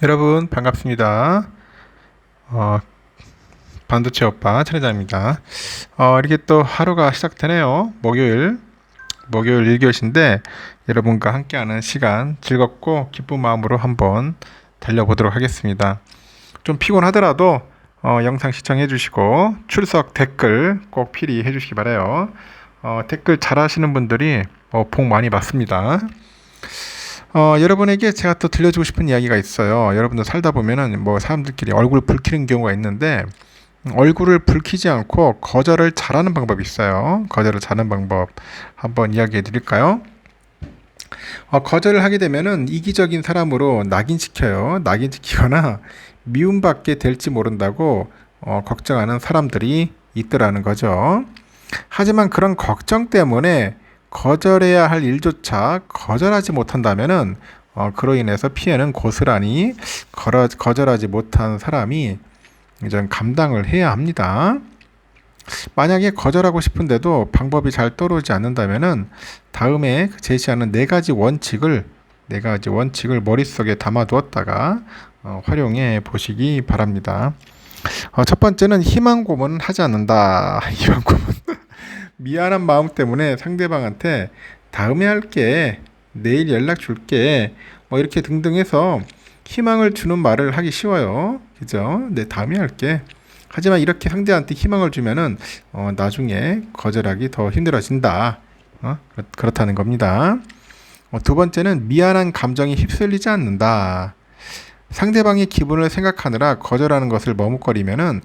여러분 반갑습니다. 어, 반도체 오빠 차례자입니다. 이렇게 또 하루가 시작되네요. 목요일 1교시인데 여러분과 함께하는 시간 즐겁고 기쁜 마음으로 한번 달려보도록 하겠습니다. 좀 피곤하더라도 영상 시청해 주시고 출석 댓글 꼭 필히 해주시기 바라요. 댓글 잘하시는 분들이 복 많이 받습니다. 여러분에게 제가 또 들려주고 싶은 이야기가 있어요. 여러분도 살다 보면은 뭐 사람들끼리 얼굴 붉히는 경우가 있는데 얼굴을 붉히지 않고 거절을 잘하는 방법이 있어요. 거절을 잘하는 방법 한번 이야기해 드릴까요? 거절을 하게 되면은 이기적인 사람으로 낙인시켜요. 낙인시키거나 미움받게 될지 모른다고 걱정하는 사람들이 있더라는 거죠. 하지만 그런 걱정 때문에 거절해야 할 일조차 거절하지 못한다면은 그로 인해서 피해는 고스란히 거절하지 못한 사람이 이제 감당을 해야 합니다. 만약에 거절하고 싶은데도 방법이 잘 떠오르지 않는다면은 다음에 제시하는 네 가지 원칙을 머릿속에 담아두었다가 활용해 보시기 바랍니다. 첫 번째는 희망 고문은 하지 않는다. 희망 고문. 미안한 마음 때문에 상대방한테 다음에 할게, 내일 연락 줄게, 뭐 이렇게 등등 해서 희망을 주는 말을 하기 쉬워요. 그죠? 네, 다음에 할게. 하지만 이렇게 상대한테 희망을 주면은 나중에 거절하기 더 힘들어진다. 그렇다는 겁니다. 두 번째는 미안한 감정이 휩쓸리지 않는다. 상대방의 기분을 생각하느라 거절하는 것을 머뭇거리면은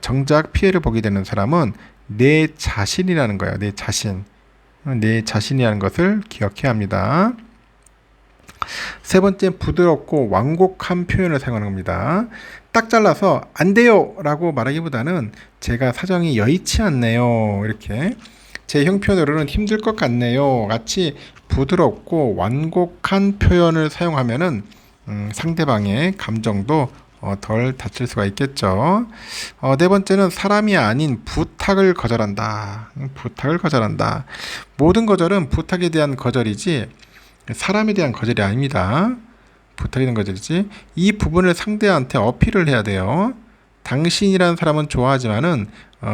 정작 피해를 보게 되는 사람은 내 자신이라는 거예요. 내 자신. 내 자신이라는 것을 기억해야 합니다. 세 번째, 부드럽고 완곡한 표현을 사용하는 겁니다. 딱 잘라서 안 돼요 라고 말하기보다는 제가 사정이 여의치 않네요. 이렇게 제 형편으로는 힘들 것 같네요. 같이 부드럽고 완곡한 표현을 사용하면은 상대방의 감정도 덜 다칠 수가 있겠죠. 네 번째는 사람이 아닌 부탁을 거절한다. 부탁을 거절한다. 모든 거절은 부탁에 대한 거절이지 사람에 대한 거절이 아닙니다. 부탁에 대한 거절이지. 이 부분을 상대한테 어필을 해야 돼요. 당신이라는 사람은 좋아하지만은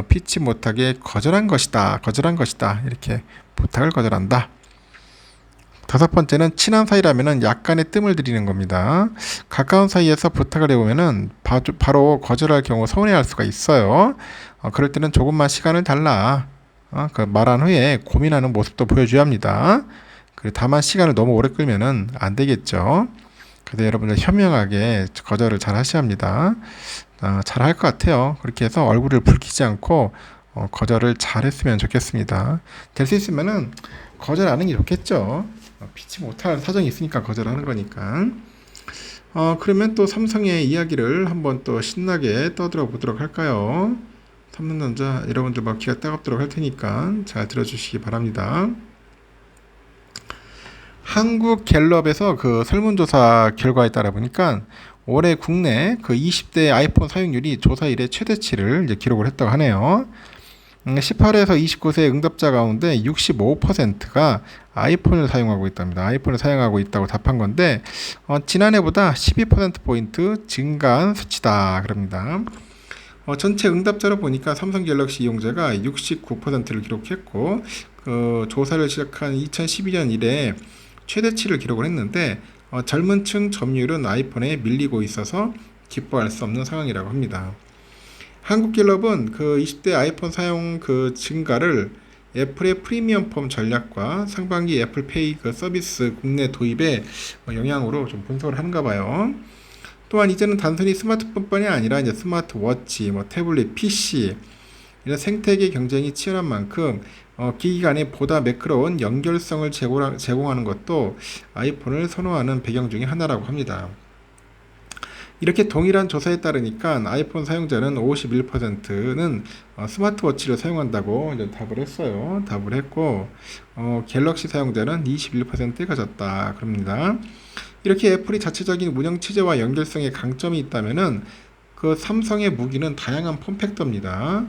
피치 못하게 거절한 것이다. 거절한 것이다. 이렇게 부탁을 거절한다. 다섯 번째는 친한 사이라면은 약간의 뜸을 들이는 겁니다. 가까운 사이에서 부탁을 해보면은 바로 거절할 경우 서운해할 수가 있어요. 그럴 때는 조금만 시간을 달라. 그 말한 후에 고민하는 모습도 보여줘야 합니다. 다만 시간을 너무 오래 끌면은 안 되겠죠. 그래서 여러분들 현명하게 거절을 잘 하셔야 합니다. 잘 할 것 같아요. 그렇게 해서 얼굴을 붉히지 않고 거절을 잘 했으면 좋겠습니다. 될 수 있으면은 거절 안 하는 게 좋겠죠. 피치 못할 사정이 있으니까 거절하는 거니까. 그러면 또 삼성의 이야기를 한번 또 신나게 떠들어 보도록 할까요? 삼성전자 여러분들 막 귀가 따갑도록 할 테니까 잘 들어주시기 바랍니다. 한국갤럽에서 그 설문조사 결과에 따라 보니까 올해 국내 그 20대 아이폰 사용률이 조사 이래 최대치를 이제 기록을 했다고 하네요. 18에서 29세 응답자 가운데 65%가 아이폰을 사용하고 있답니다. 아이폰을 사용하고 있다고 답한 건데 지난해보다 12%포인트 증가한 수치다 그럽니다. 전체 응답자로 보니까 삼성 갤럭시 이용자가 69%를 기록했고 조사를 시작한 2012년 이래 최대치를 기록을 했는데 젊은 층 점유율은 아이폰에 밀리고 있어서 기뻐할 수 없는 상황이라고 합니다. 한국갤럽은 그 20대 아이폰 사용 그 증가를 애플의 프리미엄 폼 전략과 상반기 애플페이 그 서비스 국내 도입의 영향으로 좀 분석을 하는가 봐요. 또한 이제는 단순히 스마트폰뿐이 아니라 이제 스마트워치, 태블릿, PC 이런 생태계 경쟁이 치열한 만큼 기기 간에 보다 매끄러운 연결성을 제공하는 것도 아이폰을 선호하는 배경 중에 하나라고 합니다. 이렇게 동일한 조사에 따르니까 아이폰 사용자는 51%는 스마트워치를 사용한다고 이제 답을 했어요. 답을 했고 갤럭시 사용자는 21%에 가졌다 그럽니다. 이렇게 애플이 자체적인 운영체제와 연결성에 강점이 있다면은 그 삼성의 무기는 다양한 폼팩터입니다.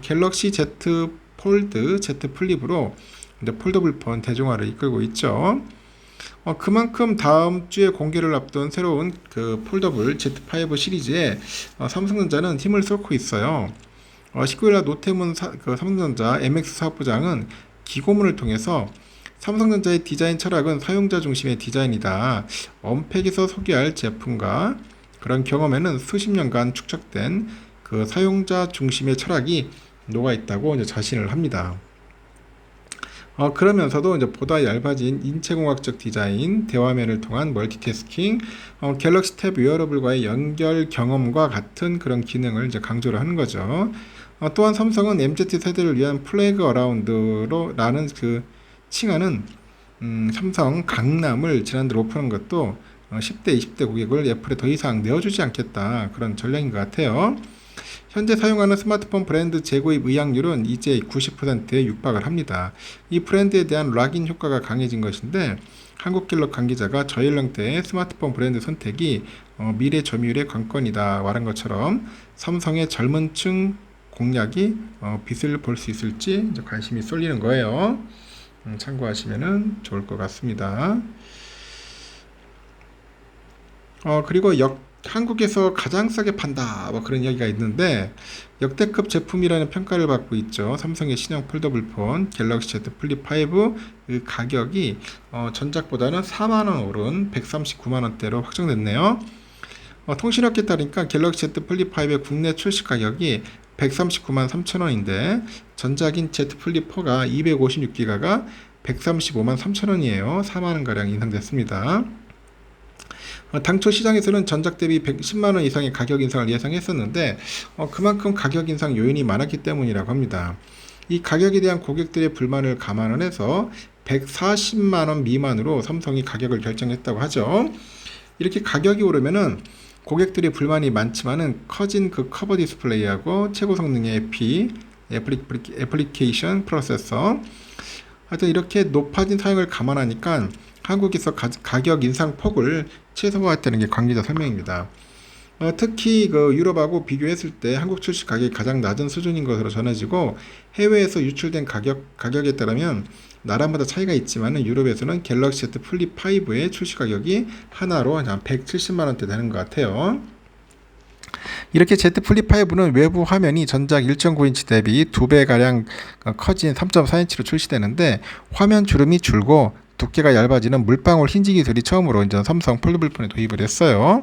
갤럭시 Z 폴드, Z 플립으로 이제 폴더블 폰 대중화를 이끌고 있죠. 그만큼 다음 주에 공개를 앞둔 새로운 그 폴더블 Z5 시리즈에 삼성전자는 힘을 쏟고 있어요. 19일날 노태문 그 삼성전자 MX 사업부장은 기고문을 통해서 삼성전자의 디자인 철학은 사용자 중심의 디자인이다. 언팩에서 소개할 제품과 그런 경험에는 수십 년간 축적된 그 사용자 중심의 철학이 녹아 있다고 이제 자신을 합니다. 그러면서도 이제 보다 얇아진 인체공학적 디자인, 대화면을 통한 멀티태스킹, 갤럭시 탭 웨어러블과의 연결 경험과 같은 그런 기능을 이제 강조를 하는 거죠. 또한 삼성은 MZ 세대를 위한 플래그 어라운드로라는 그 칭하는 삼성 강남을 지난달 오픈한 것도 10대, 20대 고객을 애플에 더 이상 내어주지 않겠다 그런 전략인 것 같아요. 현재 사용하는 스마트폰 브랜드 재구입 의향률은 이제 90%에 육박을 합니다. 이 브랜드에 대한 락인 효과가 강해진 것인데 한국갤럽 관계자가 저연령대의 스마트폰 브랜드 선택이 미래 점유율의 관건이다 말한 것처럼 삼성의 젊은 층 공략이 빛을 볼 수 있을지 이제 관심이 쏠리는 거예요. 참고하시면 좋을 것 같습니다. 그리고 한국에서 가장 싸게 판다 뭐 그런 이야기가 있는데 역대급 제품이라는 평가를 받고 있죠. 삼성의 신형 폴더블폰 갤럭시 Z 플립 5 그 가격이 전작보다는 4만원 오른 139만원대로 확정됐네요. 통신업계에 따르니까 갤럭시 Z 플립 5의 국내 출시 가격이 139만 3천원인데 전작인 Z 플립 4가 256기가가 135만 3천원이에요. 4만원가량 인상됐습니다. 당초 시장에서는 전작 대비 110만원 이상의 가격 인상을 예상했었는데 그만큼 가격 인상 요인이 많았기 때문이라고 합니다. 이 가격에 대한 고객들의 불만을 감안을 해서 140만원 미만으로 삼성이 가격을 결정했다고 하죠. 이렇게 가격이 오르면은 고객들의 불만이 많지만은 커진 그 커버 디스플레이하고 최고 성능의 애플리케이션 프로세서 하여튼 이렇게 높아진 사용을 감안하니까 한국에서 가격 인상 폭을 최소화했다는 게 관계자 설명입니다. 특히 그 유럽하고 비교했을 때 한국 출시 가격이 가장 낮은 수준인 것으로 전해지고 해외에서 유출된 가격에 따르면 나라마다 차이가 있지만 유럽에서는 갤럭시 Z 플립 5의 출시 가격이 하나로 한 170만원대 되는 것 같아요. 이렇게 Z 플립 5는 외부 화면이 전작 1.9인치 대비 2배가량 커진 3.4인치로 출시되는데 화면 주름이 줄고 두께가 얇아지는 물방울 힌지 기술이 처음으로 이제 삼성 폴더블폰에 도입을 했어요.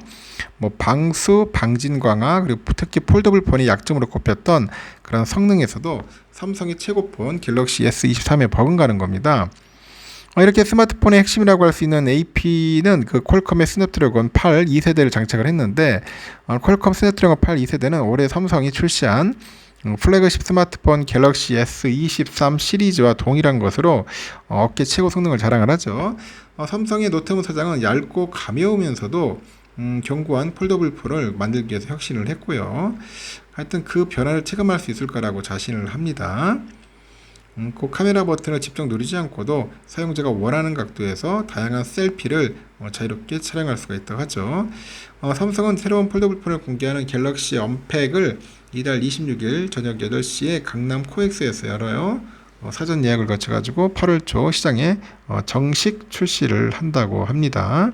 방수, 방진 강화, 그리고 특히 폴더블폰이 약점으로 꼽혔던 그런 성능에서도 삼성의 최고폰 갤럭시 S23에 버금가는 겁니다. 이렇게 스마트폰의 핵심이라고 할 수 있는 AP는 그 퀄컴의 스냅드래곤 8 2세대를 장착을 했는데 퀄컴 스냅드래곤 8 2세대는 올해 삼성이 출시한 플래그십 스마트폰 갤럭시 S23 시리즈와 동일한 것으로 업계 최고 성능을 자랑을 하죠. 삼성의 노태문 사장은 얇고 가벼우면서도 견고한 폴더블폰을 만들기 위해서 혁신을 했고요. 하여튼 그 변화를 체감할 수 있을 거라고 자신을 합니다. 그 카메라 버튼을 직접 누르지 않고도 사용자가 원하는 각도에서 다양한 셀피를 자유롭게 촬영할 수가 있다고 하죠. 삼성은 새로운 폴더블폰을 공개하는 갤럭시 언팩을 이달 26일 저녁 8시에 강남 코엑스에서 열어요. 사전 예약을 거쳐가지고 8월 초 시장에 정식 출시를 한다고 합니다.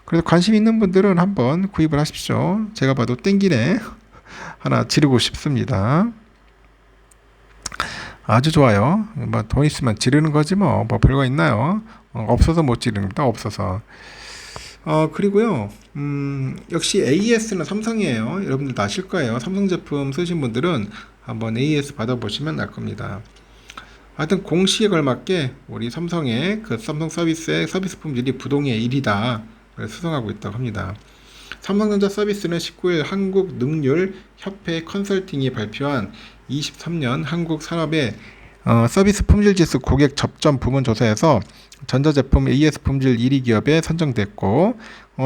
그래서 관심 있는 분들은 한번 구입을 하십시오. 제가 봐도 땡기네. 하나 지르고 싶습니다. 아주 좋아요. 돈 있으면 지르는 거지 뭐 별거 있나요? 없어서 못 지르는 겁니다. 없어서. 그리고요, 역시 AES는 삼성이에요. 여러분들도 아실 거예요. 삼성 제품 쓰신 분들은 한번 AES 받아보시면 알 겁니다. 하여튼 공시에 걸맞게 우리 삼성의 그 삼성 서비스의 서비스 품질이 부동의 1위다 수성하고 있다고 합니다. 삼성전자 서비스는 19일 한국능률협회 컨설팅이 발표한 23년 한국 산업의 서비스 품질지수 고객 접점 부문 조사에서 전자제품 AES 품질 1위 기업에 선정됐고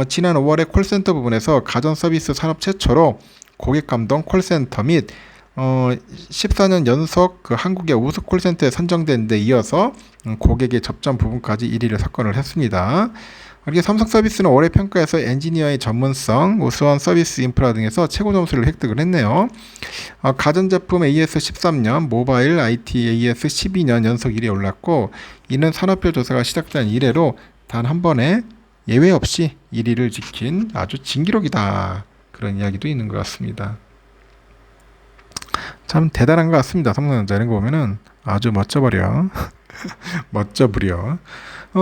지난 5월에 콜센터 부분에서 가전서비스 산업 최초로 고객 감동 콜센터 및 14년 연속 그 한국의 우수 콜센터에 선정된 데 이어서 고객의 접점 부분까지 1위를 석권을 했습니다. 이렇게 삼성 서비스는 올해 평가에서 엔지니어의 전문성, 우수한 서비스 인프라 등에서 최고 점수를 획득을 했네요. 가전제품 AES 13년, 모바일 IT AES 12년 연속 1위에 올랐고 이는 산업별 조사가 시작된 이래로 단 한 번에 예외 없이 1위를 지킨 아주 진기록이다. 그런 이야기도 있는 것 같습니다. 참 대단한 것 같습니다. 삼성전자 이런 거 보면은 아주 멋져버려. 멋져부려.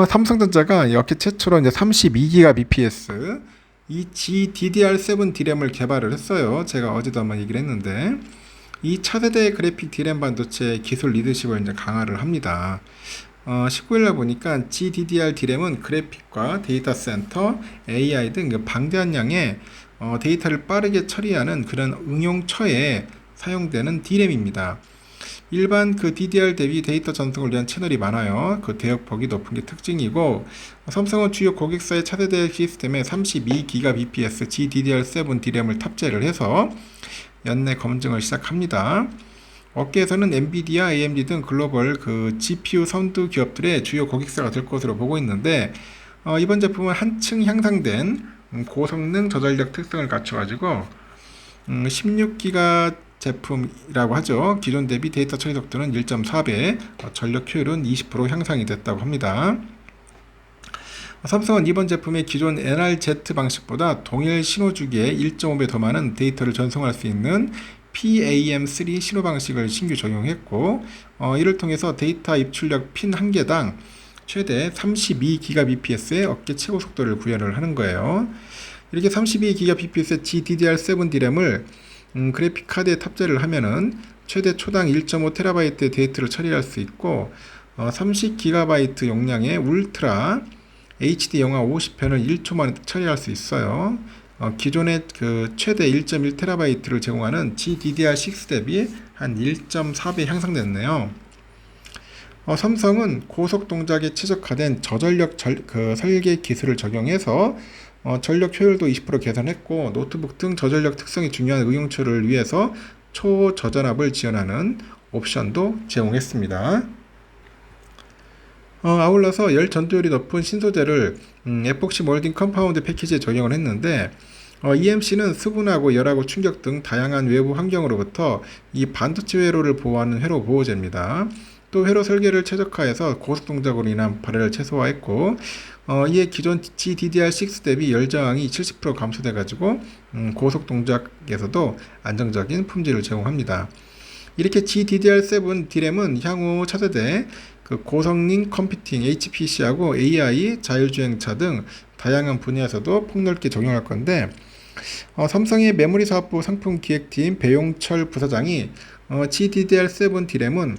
삼성전자가 역대 최초로 이제 32기가 bps 이 GDDR7 D램을 개발을 했어요. 제가 어제도 한번 얘기를 했는데 이 차세대 그래픽 D램 반도체 기술 리더십을 이제 강화를 합니다. 19일날 보니까 GDDR D램은 그래픽과 데이터 센터, AI 등 방대한 양의 데이터를 빠르게 처리하는 그런 응용처에 사용되는 D램입니다. 일반 그 DDR 대비 데이터 전송을 위한 채널이 많아요. 그 대역폭이 높은 게 특징이고, 삼성은 주요 고객사의 차세대 시스템에 32GBps GDDR7 D램을 탑재를 해서 연내 검증을 시작합니다. 업계에서는 엔비디아, AMD 등 글로벌 그 GPU 선두 기업들의 주요 고객사가 될 것으로 보고 있는데, 이번 제품은 한층 향상된 고성능 저전력 특성을 갖춰가지고 16기가 제품이라고 하죠. 기존 대비 데이터 처리 속도는 1.4배, 전력 효율은 20% 향상이 됐다고 합니다. 삼성은 이번 제품의 기존 NRZ 방식보다 동일 신호 주기에 1.5배 더 많은 데이터를 전송할 수 있는 PAM3 신호 방식을 신규 적용했고, 이를 통해서 데이터 입출력 핀 1개당 최대 32GBps의 업계 최고 속도를 구현을 하는 거예요. 이렇게 32GBps의 GDDR7 D램을 그래픽 카드에 탑재를 하면은 최대 초당 1.5TB의 데이터를 처리할 수 있고, 30GB 용량의 울트라 HD 영화 50편을 1초 만에 처리할 수 있어요. 기존의 그 최대 1.1TB를 제공하는 GDDR6 대비 한 1.4배 향상됐네요. 삼성은 고속 동작에 최적화된 저전력 설계 기술을 적용해서 전력 효율도 20% 개선했고, 노트북 등 저전력 특성이 중요한 응용처를 위해서 초저전압을 지원하는 옵션도 제공했습니다. 아울러서 열 전도율이 높은 신소재를 에폭시 몰딩 컴파운드 패키지에 적용을 했는데, EMC는 수분하고 열하고 충격 등 다양한 외부 환경으로부터 이 반도체 회로를 보호하는 회로 보호제입니다. 또 회로 설계를 최적화해서 고속 동작으로 인한 발열을 최소화했고, 이에 기존 GDDR6 대비 열 저항이 70% 감소돼 가지고 고속 동작에서도 안정적인 품질을 제공합니다. 이렇게 GDDR7 D램은 향후 차세대 그 고성능 컴퓨팅, HPC하고 AI, 자율주행차 등 다양한 분야에서도 폭넓게 적용할 건데, 삼성의 메모리 사업부 상품 기획팀 배용철 부사장이 GDDR7 D램은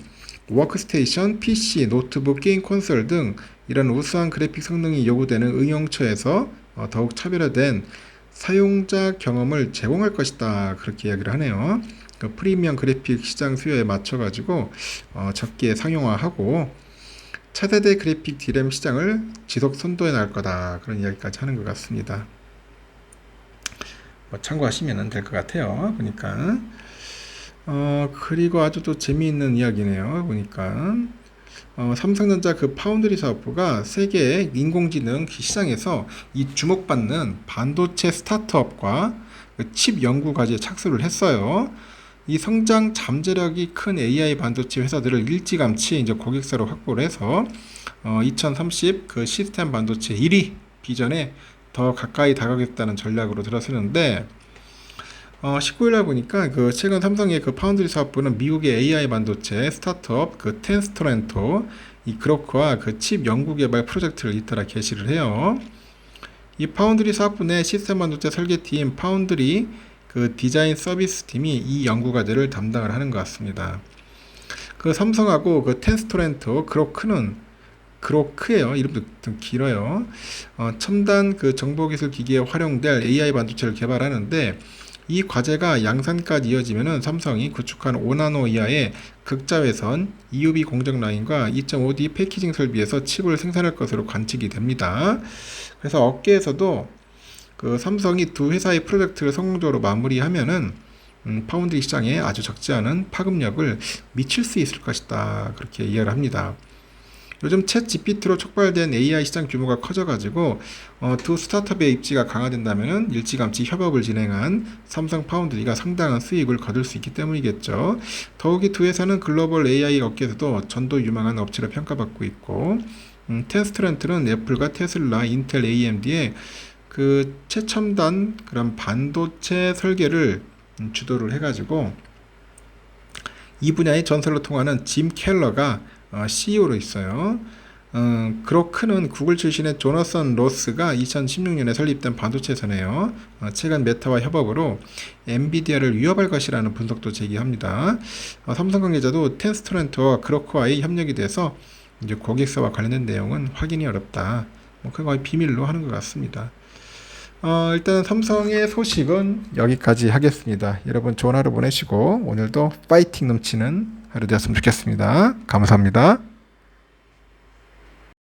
워크스테이션, PC, 노트북, 게임 콘솔 등 이런 우수한 그래픽 성능이 요구되는 응용처에서 더욱 차별화된 사용자 경험을 제공할 것이다. 그렇게 이야기를 하네요. 그 프리미엄 그래픽 시장 수요에 맞춰가지고 적게 상용화하고 차세대 그래픽 D램 시장을 지속 선도해 나갈 거다. 그런 이야기까지 하는 것 같습니다. 참고하시면 될 것 같아요. 보니까. 그리고 아주 또 재미있는 이야기네요. 보니까. 삼성전자 그 파운드리 사업부가 세계 인공지능 시장에서 이 주목받는 반도체 스타트업과 그 칩 연구 과제에 착수를 했어요. 이 성장 잠재력이 큰 AI 반도체 회사들을 일찌감치 이제 고객사로 확보를 해서 2030 그 시스템 반도체 1위 비전에 더 가까이 다가가겠다는 전략으로 들어서는데, 19일날 보니까 그 최근 삼성의 그 파운드리 사업부는 미국의 AI 반도체 스타트업 그 텐스토렌토 이 그로크와 그 칩 연구 개발 프로젝트를 잇따라 개시를 해요. 이 파운드리 사업부 내 시스템 반도체 설계팀 파운드리 그 디자인 서비스 팀이 이 연구 과제를 담당을 하는 것 같습니다. 그 삼성하고 그 텐스토렌토 그로크예요. 이름도 좀 길어요. 첨단 그 정보기술 기기에 활용될 AI 반도체를 개발하는데, 이 과제가 양산까지 이어지면은 삼성이 구축한 5나노 이하의 극자외선 EUV 공정 라인과 2.5D 패키징 설비에서 칩을 생산할 것으로 관측이 됩니다. 그래서 업계에서도 그 삼성이 두 회사의 프로젝트를 성공적으로 마무리하면은 파운드리 시장에 아주 적지 않은 파급력을 미칠 수 있을 것이다. 그렇게 이해를 합니다. 요즘 챗 GPT로 촉발된 AI 시장 규모가 커져가지고 두 스타트업의 입지가 강화된다면 일찌감치 협업을 진행한 삼성 파운드리가 상당한 수익을 거둘 수 있기 때문이겠죠. 더욱이 두 회사는 글로벌 AI 업계에서도 전도 유망한 업체로 평가받고 있고, 테스트런트는 애플과 테슬라, 인텔, AMD의 그 최첨단 그런 반도체 설계를 주도를 해가지고 이 분야의 전설로 통하는 짐 켈러가 CEO로 있어요. 그로크는 구글 출신의 조너선 로스가 2016년에 설립된 반도체 회사네요. 최근 메타와 협업으로 엔비디아를 위협할 것이라는 분석도 제기합니다. 삼성 관계자도 테스트런트와 그로크와의 협력이 돼서 이제 고객사와 관련된 내용은 확인이 어렵다. 그건 거의 비밀로 하는 것 같습니다. 일단 삼성의 소식은 여기까지 하겠습니다. 여러분 좋은 하루 보내시고 오늘도 파이팅 넘치는 하루 되었으면 좋겠습니다. 감사합니다.